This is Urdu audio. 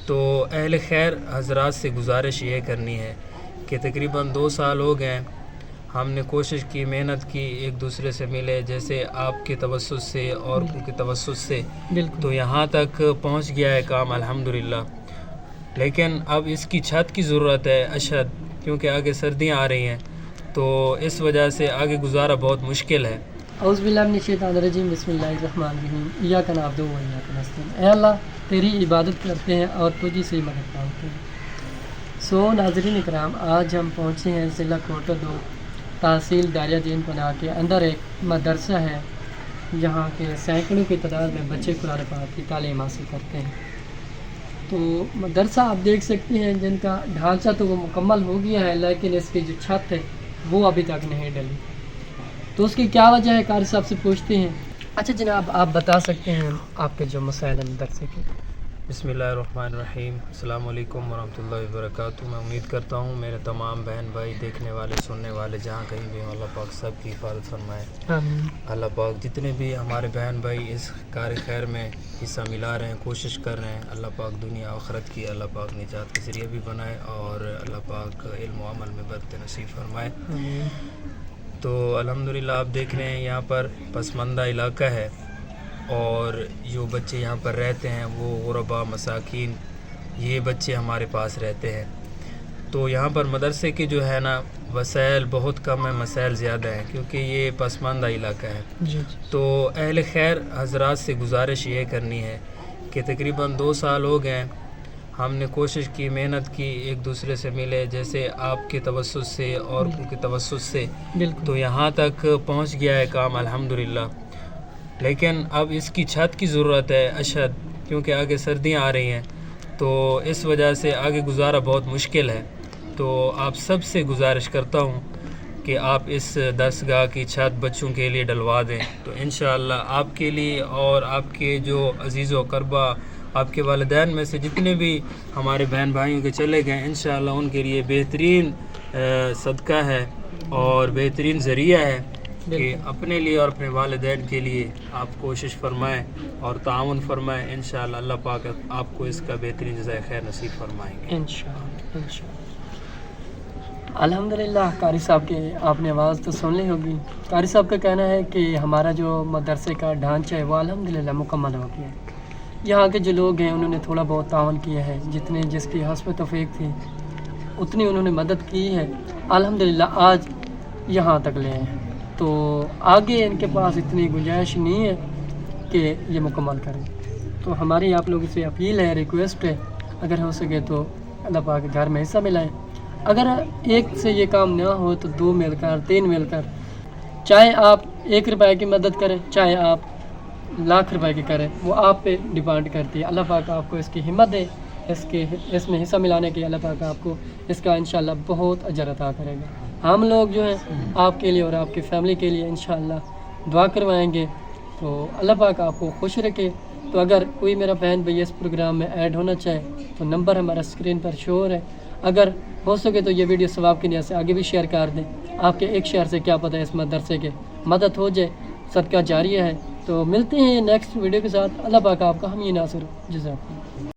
تو اہل خیر حضرات سے گزارش یہ کرنی ہے کہ تقریباً 2 سال ہو گئے ہم نے کوشش کی، محنت کی، ایک دوسرے سے ملے، جیسے آپ کے توسط سے اور ان کے توسط سے، تو یہاں تک پہنچ گیا ہے کام الحمدللہ۔ لیکن اب اس کی چھت کی ضرورت ہے اشد، کیونکہ آگے سردیاں آ رہی ہیں، تو اس وجہ سے آگے گزارا بہت مشکل ہے۔ اعوذ باللہ من الشیطان الرجیم، بسم اللہ الرحمن الرحیم، ایاک نعبد و ایاک نستعین۔ اے اللہ تیری عبادت کرتے ہیں اور تجھی سے ہی مدد مانگتے ہیں۔ ناظرین اکرام، آج ہم پہنچے ہیں ضلع کوٹہ 2 تحصیل داریہ دین پناہ کے اندر ایک مدرسہ ہے جہاں کے سینکڑوں کی تعداد میں بچے قرآن پاک کی تعلیم حاصل کرتے ہیں۔ تو مدرسہ آپ دیکھ سکتے ہیں جن کا ڈھانچہ تو وہ مکمل ہو گیا ہے، لیکن اس کی جو چھت ہے وہ ابھی تک نہیں ڈلی۔ تو اس کی کیا وجہ ہے، قاری صاحب سے پوچھتے ہیں۔ اچھا جناب، آپ بتا سکتے ہیں آپ کے جو مسائل ہیں مدرسے کے؟ بسم اللہ الرحمن الرحیم، السلام علیکم ورحمۃ اللہ وبرکاتہ۔ میں امید کرتا ہوں میرے تمام بہن بھائی، دیکھنے والے، سننے والے، جہاں کہیں بھی اللہ پاک سب کی حفاظت فرمائے۔ آمین۔ اللہ پاک جتنے بھی ہمارے بہن بھائی اس کار خیر میں حصہ ملا رہے ہیں، کوشش کر رہے ہیں، اللہ پاک دنیا آخرت کی اللہ پاک نجات کے ذریعہ بھی بنائے اور اللہ پاک علم و عمل میں برکت نصیب فرمائے۔ آمین۔ تو الحمدللہ آپ دیکھ رہے ہیں یہاں پر پسماندہ علاقہ ہے، اور جو بچے یہاں پر رہتے ہیں وہ غربا، مساکین، یہ بچے ہمارے پاس رہتے ہیں۔ تو یہاں پر مدرسے کے جو ہے نا وسائل بہت کم ہیں، مسائل زیادہ ہیں، کیونکہ یہ پسماندہ علاقہ ہے۔ تو اہل خیر حضرات سے گزارش یہ کرنی ہے کہ تقریباً 2 سال ہو گئے ہم نے کوشش کی، محنت کی، ایک دوسرے سے ملے، جیسے آپ کے توسط سے اور ان کے توسط سے، تو یہاں تک پہنچ گیا ہے کام الحمدللہ۔ لیکن اب اس کی چھت کی ضرورت ہے اشد، کیونکہ آگے سردیاں آ رہی ہیں، تو اس وجہ سے آگے گزارا بہت مشکل ہے۔ تو آپ سب سے گزارش کرتا ہوں کہ آپ اس درسگاہ کی چھت بچوں کے لیے ڈلوا دیں، تو انشاءاللہ آپ کے لیے اور آپ کے جو عزیز و اقربا، آپ کے والدین میں سے جتنے بھی ہمارے بہن بھائیوں کے چلے گئے، انشاءاللہ ان کے لیے بہترین صدقہ ہے اور بہترین ذریعہ ہے کہ اپنے لیے اور اپنے والدین کے لیے آپ کوشش فرمائیں اور تعاون فرمائیں۔ انشاءاللہ اللہ پاک آپ کو اس کا بہترین جزائے خیر نصیب فرمائیں گے انشاءاللہ۔ الحمدللہ، قاری صاحب کے آپ نے آواز تو سن لی ہوگی۔ قاری صاحب کا کہنا ہے کہ ہمارا جو مدرسے کا ڈھانچہ ہے وہ الحمدللہ مکمل ہو گیا ہے۔ یہاں کے جو لوگ ہیں انہوں نے تھوڑا بہت تعاون کیا ہے، جس کی حسب توفیق تھی اتنی انہوں نے مدد کی ہے، الحمدللہ آج یہاں تک لے ہیں۔ تو آگے ان کے پاس اتنی گنجائش نہیں ہے کہ یہ مکمل کریں۔ تو ہماری آپ لوگوں سے اپیل ہے، ریکویسٹ ہے، اگر ہو سکے تو اللہ پاک کے گھر میں حصہ ملائیں۔ اگر ایک سے یہ کام نہ ہو تو 2 مل کر، 3 مل کر، چاہے آپ 1 روپے کی مدد کریں، چاہے آپ لاکھ روپے کی کریں، وہ آپ پہ ڈیپینڈ کرتی ہے۔ اللہ پاک آپ کو اس کی ہمت دے، اس میں حصہ ملانے کی اللہ پاک آپ کو اس کا انشاءاللہ بہت اجر عطا کرے گا۔ ہم لوگ جو ہیں آپ کے لیے اور آپ کی فیملی کے لیے انشاءاللہ دعا کروائیں گے۔ تو اللہ پاک آپ کو خوش رکھے۔ تو اگر کوئی میرا بہن بھائی اس پروگرام میں ایڈ ہونا چاہے تو نمبر ہمارا اسکرین پر شو ہو رہا ہے۔ اگر ہو سکے تو یہ ویڈیو ثواب کی نیت سے آگے بھی شیئر کر دیں۔ آپ کے ایک شیئر سے کیا پتہ ہے اس مدرسے کے مدد ہو جائے، صدقہ جاریہ ہے۔ تو ملتے ہیں نیکسٹ ویڈیو کے ساتھ۔ اللہ پاک آپ کا ہم یہ ناصر جزاک اللہ۔